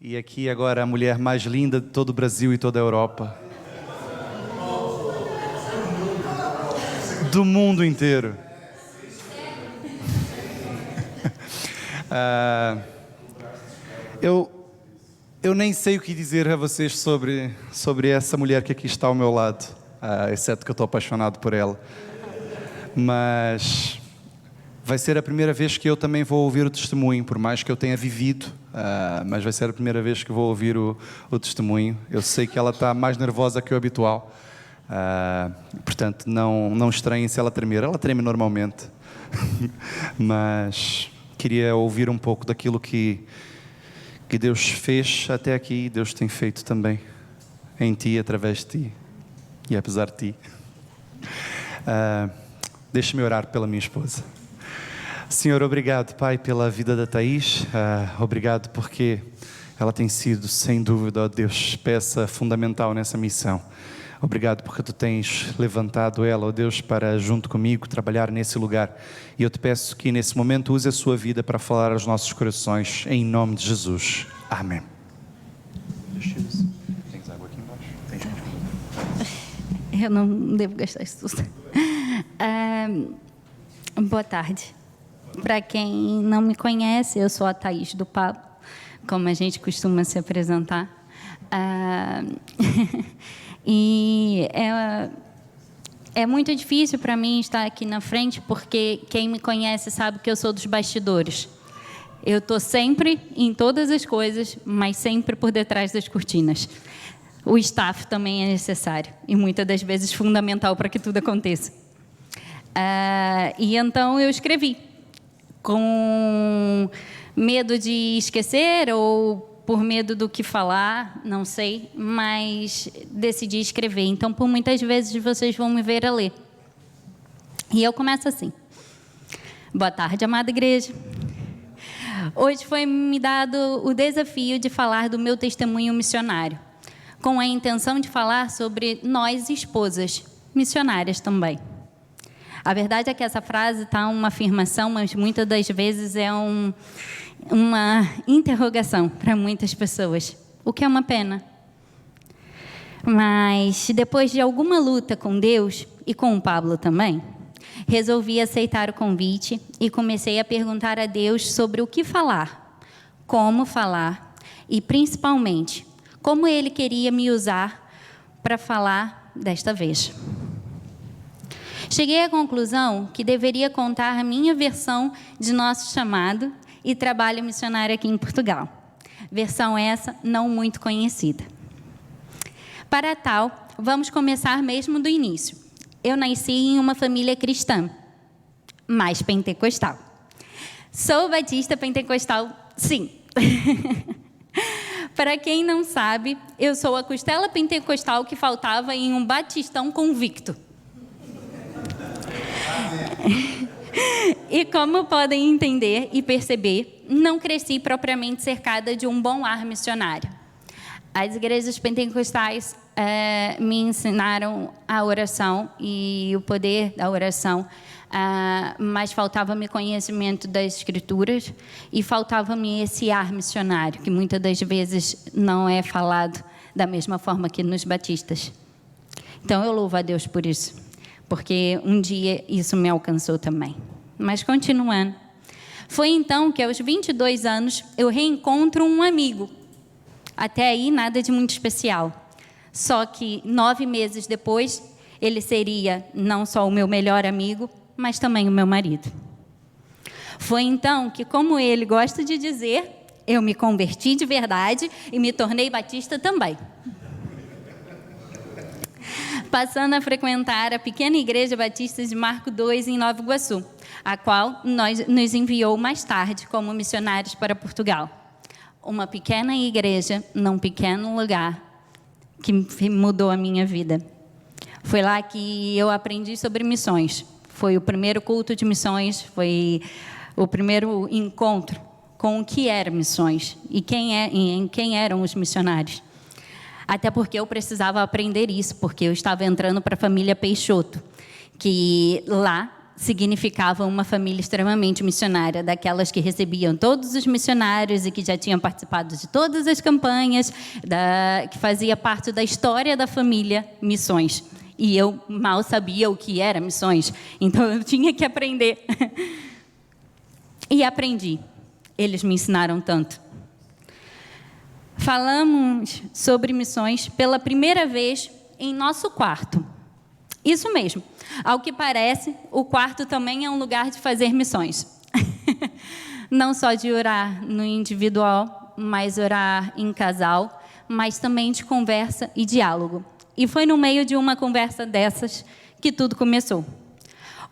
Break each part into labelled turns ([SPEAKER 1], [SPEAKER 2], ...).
[SPEAKER 1] E aqui agora a mulher mais linda de todo o Brasil e toda a Europa. Do mundo inteiro. Eu nem sei o que dizer a vocês sobre essa mulher que aqui está ao meu lado, exceto que eu estou apaixonado por ela. Mas vai ser a primeira vez que eu também vou ouvir o testemunho, por mais que eu tenha vivido, mas vai ser a primeira vez que vou ouvir o testemunho. Eu sei que ela está mais nervosa que o habitual, portanto não estranhem se ela tremer. Ela treme normalmente, mas queria ouvir um pouco daquilo que Deus fez até aqui, Deus tem feito também em ti, através de ti e apesar de ti. Deixa-me orar pela minha esposa. Senhor, obrigado, Pai, pela vida da Thaís. Obrigado porque ela tem sido, sem dúvida, ó Deus, peça fundamental nessa missão. Obrigado porque Tu tens levantado ela, ó Deus, para junto comigo trabalhar nesse lugar. E eu Te peço que nesse momento use a sua vida para falar aos nossos corações, em nome de Jesus. Amém. Tens água aqui embaixo? Tem gente?
[SPEAKER 2] Eu não devo gastar isso tudo. Boa tarde. Para quem não me conhece, eu sou a Thaís do Pablo, como a gente costuma se apresentar. E é muito difícil para mim estar aqui na frente, porque quem me conhece sabe que eu sou dos bastidores. Eu estou sempre em todas as coisas, mas sempre por detrás das cortinas. O staff também é necessário e muitas das vezes fundamental para que tudo aconteça. E então eu escrevi, com medo de esquecer ou por medo do que falar, não sei, mas decidi escrever. Então, por muitas vezes, vocês vão me ver a ler. E eu começo assim. Boa tarde, amada igreja. Hoje foi me dado o desafio de falar do meu testemunho missionário, com a intenção de falar sobre nós, esposas, missionárias também. A verdade é que essa frase está uma afirmação, mas muitas das vezes é uma interrogação para muitas pessoas, o que é uma pena. Mas depois de alguma luta com Deus e com o Pablo também, resolvi aceitar o convite e comecei a perguntar a Deus sobre o que falar, como falar e, principalmente, como Ele queria me usar para falar desta vez. Cheguei à conclusão que deveria contar a minha versão de nosso chamado e trabalho missionário aqui em Portugal. Versão essa não muito conhecida. Para tal, vamos começar mesmo do início. Eu nasci em uma família cristã, mas pentecostal. Sou batista pentecostal, sim. Para quem não sabe, eu sou a costela pentecostal que faltava em um batistão convicto. E como podem entender e perceber, não cresci propriamente cercada de um bom ar missionário. As igrejas pentecostais me ensinaram a oração e o poder da oração, mas faltava-me conhecimento das Escrituras e faltava-me esse ar missionário, que muitas das vezes não é falado da mesma forma que nos batistas. Então eu louvo a Deus por isso, porque um dia isso me alcançou também. Mas continuando, foi então que aos 22 anos eu reencontro um amigo. Até aí nada de muito especial. Só que 9 meses depois, ele seria não só o meu melhor amigo, mas também o meu marido. Foi então que, como ele gosta de dizer, eu me converti de verdade e me tornei batista também. Passando a frequentar a pequena igreja batista de Marco II em Nova Iguaçu, a qual nos enviou mais tarde como missionários para Portugal. Uma pequena igreja, num pequeno lugar, que mudou a minha vida. Foi lá que eu aprendi sobre missões. Foi o primeiro culto de missões, foi o primeiro encontro com o que eram missões e quem eram os missionários. Até porque eu precisava aprender isso, porque eu estava entrando para a família Peixoto, que lá significava uma família extremamente missionária, daquelas que recebiam todos os missionários e que já tinham participado de todas as campanhas, que fazia parte da história da família Missões. E eu mal sabia o que era missões, então eu tinha que aprender. E aprendi. Eles me ensinaram tanto. Falamos sobre missões pela primeira vez em nosso quarto. Isso mesmo. Ao que parece, o quarto também é um lugar de fazer missões. Não só de orar no individual, mas orar em casal, mas também de conversa e diálogo. E foi no meio de uma conversa dessas que tudo começou.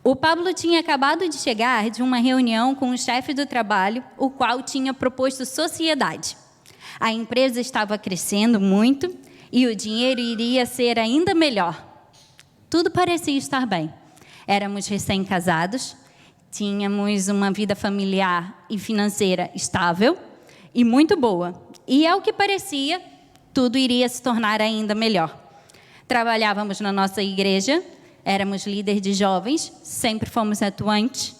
[SPEAKER 2] O Pablo tinha acabado de chegar de uma reunião com o chefe do trabalho, o qual tinha proposto sociedade. A empresa estava crescendo muito e o dinheiro iria ser ainda melhor. Tudo parecia estar bem. Éramos recém-casados, tínhamos uma vida familiar e financeira estável e muito boa. E, ao que parecia, tudo iria se tornar ainda melhor. Trabalhávamos na nossa igreja, éramos líderes de jovens, sempre fomos atuantes,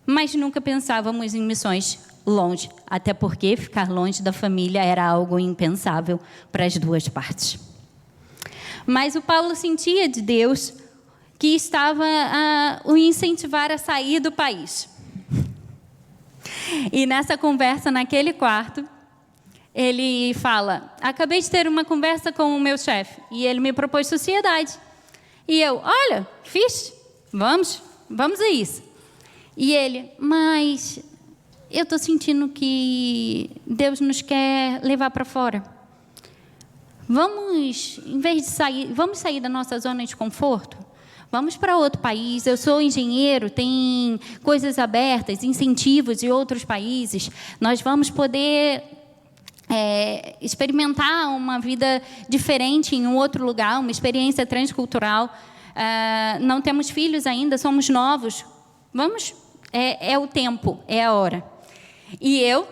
[SPEAKER 2] mas nunca pensávamos em missões longe, até porque ficar longe da família era algo impensável para as duas partes. Mas o Paulo sentia de Deus que estava a o incentivar a sair do país. E nessa conversa, naquele quarto, ele fala: acabei de ter uma conversa com o meu chefe e ele me propôs sociedade. E eu: olha, fixe, vamos a isso. E ele: mas eu estou sentindo que Deus nos quer levar para fora. Vamos, em vez de sair, vamos sair da nossa zona de conforto? Vamos para outro país. Eu sou engenheiro, tem coisas abertas, incentivos de outros países. Nós vamos poder experimentar uma vida diferente em um outro lugar, uma experiência transcultural. Não temos filhos ainda, somos novos. Vamos, é o tempo, é a hora. E eu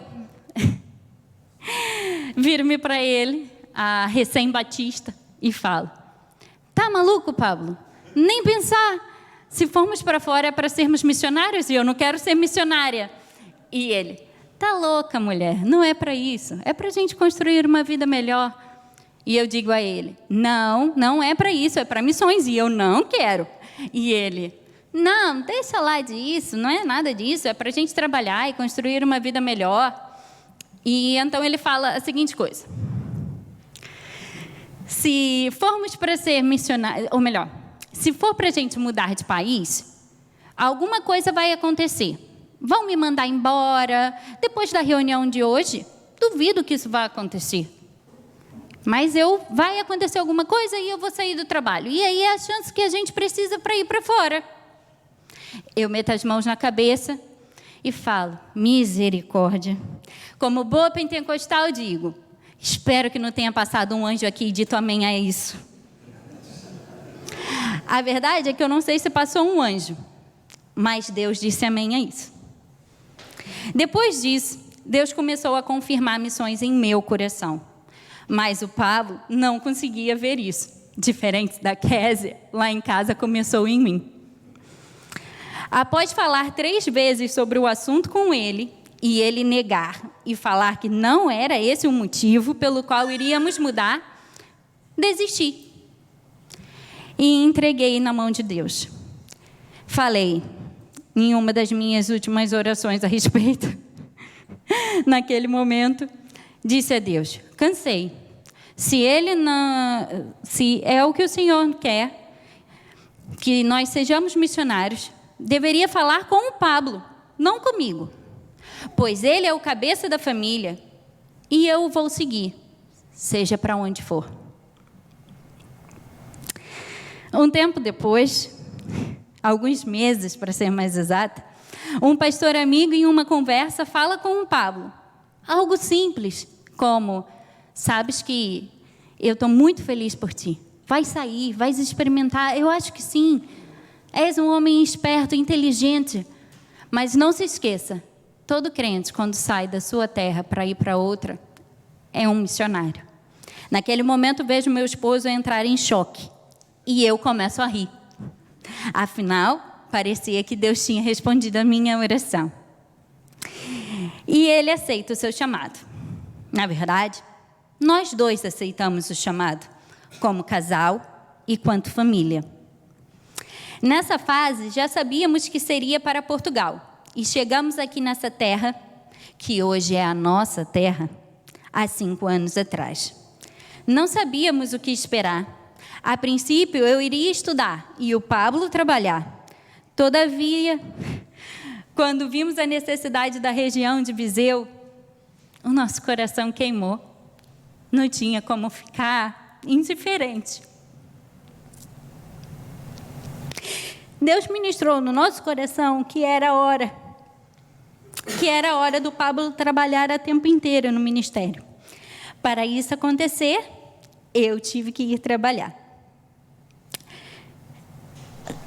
[SPEAKER 2] viro-me para ele, a recém-batista, e falo: tá maluco, Pablo? Nem pensar. Se formos para fora é para sermos missionários e eu não quero ser missionária. E ele: tá louca, mulher, não é para isso. É para a gente construir uma vida melhor. E eu digo a ele: não é para isso, é para missões e eu não quero. E ele: não, deixa lá disso, não é nada disso, é para a gente trabalhar e construir uma vida melhor. E então ele fala a seguinte coisa: se formos para ser missionário, ou melhor, se for para a gente mudar de país, alguma coisa vai acontecer. Vão me mandar embora depois da reunião de hoje? Duvido que isso vá acontecer. Mas vai acontecer alguma coisa e eu vou sair do trabalho. E aí é a chance que a gente precisa para ir para fora. Eu meto as mãos na cabeça e falo: misericórdia. Como boa pentecostal, digo: espero que não tenha passado um anjo aqui e dito amém a isso. A verdade é que eu não sei se passou um anjo, mas Deus disse amém a isso. Depois disso, Deus começou a confirmar missões em meu coração. Mas o Pablo não conseguia ver isso. Diferente da Kézia, lá em casa começou em mim. Após falar 3 vezes sobre o assunto com ele, e ele negar e falar que não era esse o motivo pelo qual iríamos mudar, desisti. E entreguei na mão de Deus. Falei, em uma das minhas últimas orações a respeito, naquele momento, disse a Deus: cansei. Se é o que o Senhor quer, que nós sejamos missionários, deveria falar com o Pablo, não comigo. Pois ele é o cabeça da família e eu vou seguir, seja para onde for. Um tempo depois, alguns meses para ser mais exata, um pastor amigo em uma conversa fala com o Pablo. Algo simples, como: sabes que eu estou muito feliz por ti. Vai sair, vai experimentar. Eu acho que sim. És um homem esperto, inteligente. Mas não se esqueça, todo crente, quando sai da sua terra para ir para outra, é um missionário. Naquele momento, vejo meu esposo entrar em choque. E eu começo a rir. Afinal, parecia que Deus tinha respondido a minha oração. E Ele aceita o seu chamado. Na verdade, nós dois aceitamos o chamado, como casal e quanto família. Nessa fase, já sabíamos que seria para Portugal. E chegamos aqui nessa terra, que hoje é a nossa terra, há 5 anos atrás. Não sabíamos o que esperar. A princípio, eu iria estudar e o Pablo trabalhar. Todavia, quando vimos a necessidade da região de Viseu, o nosso coração queimou. Não tinha como ficar indiferente. Deus ministrou no nosso coração que era hora do Pablo trabalhar a tempo inteiro no ministério. Para isso acontecer, eu tive que ir trabalhar.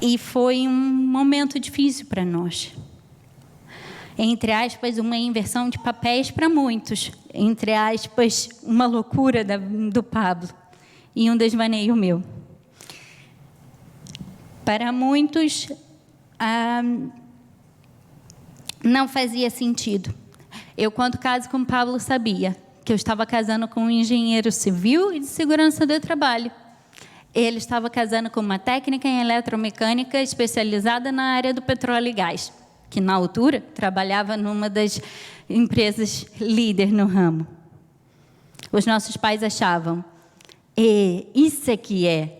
[SPEAKER 2] E foi um momento difícil para nós. Entre aspas, uma inversão de papéis para muitos. Entre aspas, uma loucura do Pablo e um desvaneio meu. Para muitos, não fazia sentido. Eu, quando caso com o Pablo, sabia que eu estava casando com um engenheiro civil e de segurança do trabalho. Ele estava casando com uma técnica em eletromecânica especializada na área do petróleo e gás, que na altura trabalhava numa das empresas líder no ramo. Os nossos pais achavam, isso aqui é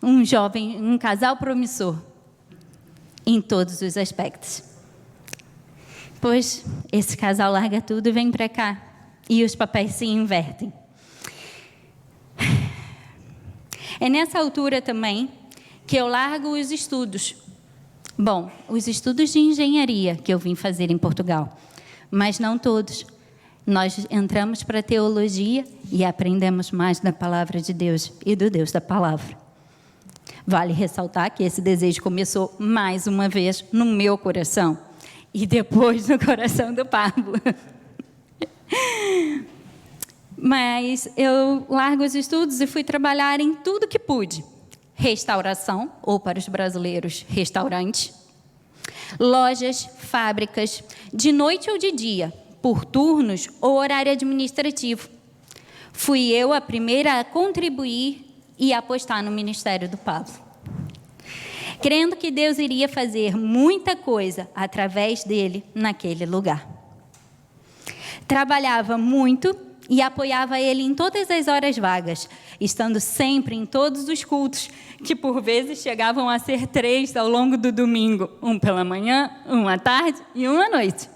[SPEAKER 2] um casal promissor em todos os aspectos. Pois esse casal larga tudo e vem para cá, e os papéis se invertem. É nessa altura também que eu largo os estudos. Bom, os estudos de engenharia que eu vim fazer em Portugal, mas não todos. Nós entramos para a teologia e aprendemos mais da palavra de Deus e do Deus da palavra. Vale ressaltar que esse desejo começou mais uma vez no meu coração e depois no coração do Pablo. Mas eu largo os estudos e fui trabalhar em tudo que pude. Restauração, ou para os brasileiros, restaurante. Lojas, fábricas, de noite ou de dia, por turnos ou horário administrativo. Fui eu a primeira a contribuir e apostar no ministério do Pablo. Crendo que Deus iria fazer muita coisa através dele naquele lugar. Trabalhava muito e apoiava ele em todas as horas vagas, estando sempre em todos os cultos, que por vezes chegavam a ser 3 ao longo do domingo, um pela manhã, um à tarde e um à noite.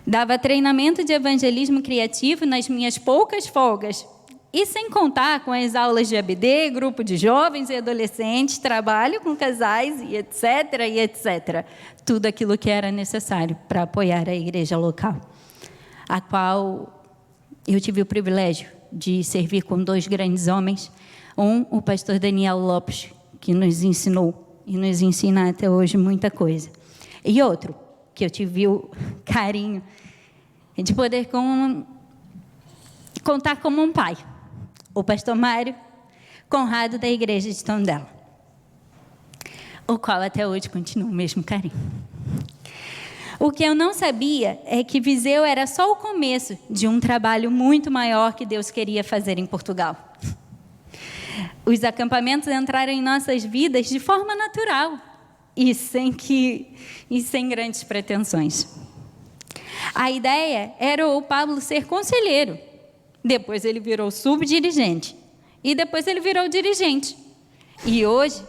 [SPEAKER 2] Dava treinamento de evangelismo criativo nas minhas poucas folgas, e sem contar com as aulas de ABD, grupo de jovens e adolescentes, trabalho com casais e etc. Tudo aquilo que era necessário para apoiar a igreja local, a qual eu tive o privilégio de servir com 2 grandes homens. O pastor Daniel Lopes, que nos ensinou e nos ensina até hoje muita coisa. E outro, que eu tive o carinho de poder contar como um pai, o pastor Mário Conrado, da igreja de Tondela, o qual até hoje continua o mesmo carinho. O que eu não sabia é que Viseu era só o começo de um trabalho muito maior que Deus queria fazer em Portugal. Os acampamentos entraram em nossas vidas de forma natural e sem grandes pretensões. A ideia era o Pablo ser conselheiro, depois ele virou subdirigente e depois ele virou dirigente. E hoje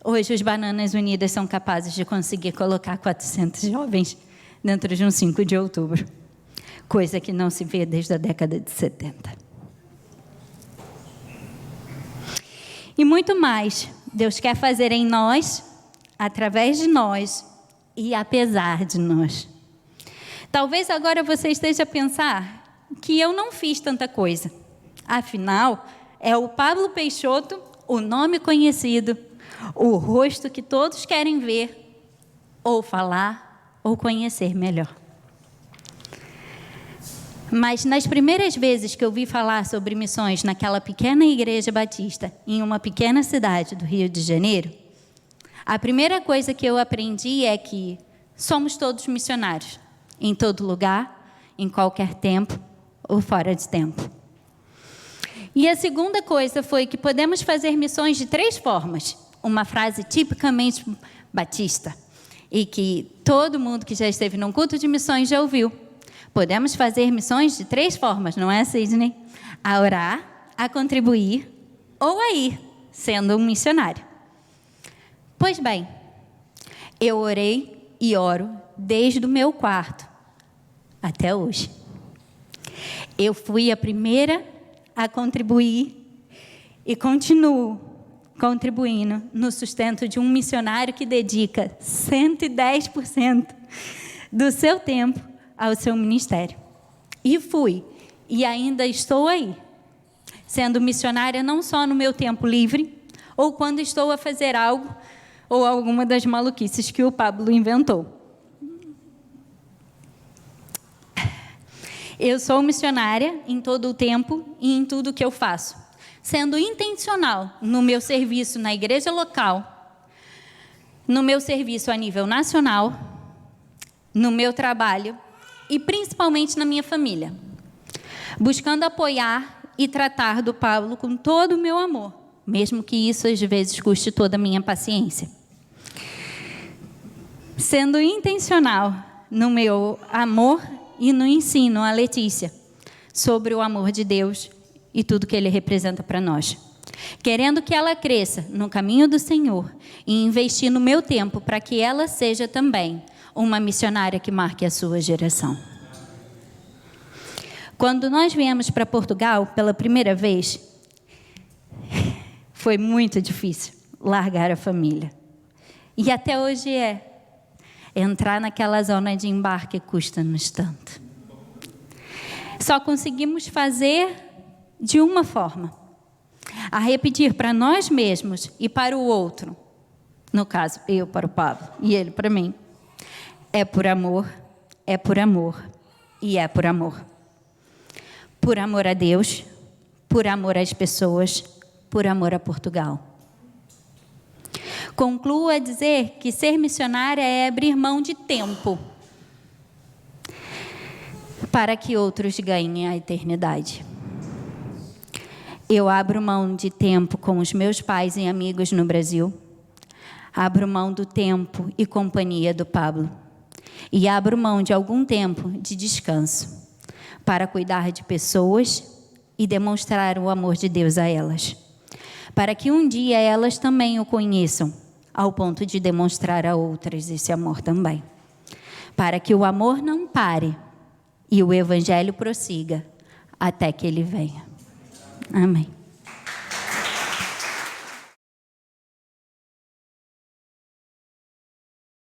[SPEAKER 2] os Bananas Unidas são capazes de conseguir colocar 400 jovens dentro de um 5 de outubro, coisa que não se vê desde a década de 70. E muito mais Deus quer fazer em nós, através de nós e apesar de nós. Talvez agora você esteja a pensar que eu não fiz tanta coisa. Afinal, é o Pablo Peixoto, o nome conhecido, o rosto que todos querem ver, ou falar, ou conhecer melhor. Mas nas primeiras vezes que eu vi falar sobre missões naquela pequena igreja batista, em uma pequena cidade do Rio de Janeiro, A primeira coisa que eu aprendi é que somos todos missionários, em todo lugar, em qualquer tempo ou fora de tempo. E a segunda coisa foi que podemos fazer missões de 3 formas. Uma frase tipicamente batista, e que todo mundo que já esteve num culto de missões já ouviu. Podemos fazer missões de 3 formas, não é, Sidney? A orar, a contribuir ou a ir, sendo um missionário. Pois bem, eu orei e oro desde o meu quarto até hoje. Eu fui a primeira a contribuir e continuo contribuindo no sustento de um missionário que dedica 110% do seu tempo ao seu ministério. E fui, e ainda estou aí, sendo missionária não só no meu tempo livre, ou quando estou a fazer algo, ou alguma das maluquices que o Pablo inventou. Eu sou missionária em todo o tempo e em tudo que eu faço, sendo intencional no meu serviço na igreja local, no meu serviço a nível nacional, no meu trabalho e principalmente na minha família, buscando apoiar e tratar do Pablo com todo o meu amor, mesmo que isso às vezes custe toda a minha paciência. Sendo intencional no meu amor e no ensino à Letícia sobre o amor de Deus e tudo que Ele representa para nós. Querendo que ela cresça no caminho do Senhor e investir no meu tempo para que ela seja também uma missionária que marque a sua geração. Quando nós viemos para Portugal pela primeira vez, foi muito difícil largar a família. E até hoje é. Entrar naquela zona de embarque custa-nos tanto. Só conseguimos fazer de uma forma: a repetir para nós mesmos e para o outro. No caso, eu para o Pablo e ele para mim. É por amor e é por amor. Por amor a Deus, por amor às pessoas, por amor a Portugal. Concluo a dizer que ser missionária é abrir mão de tempo para que outros ganhem a eternidade. Eu abro mão de tempo com os meus pais e amigos no Brasil, abro mão do tempo e companhia do Pablo, e abro mão de algum tempo de descanso para cuidar de pessoas e demonstrar o amor de Deus a elas, para que um dia elas também o conheçam, ao ponto de demonstrar a outras esse amor também. Para que o amor não pare e o Evangelho prossiga até que ele venha. Amém.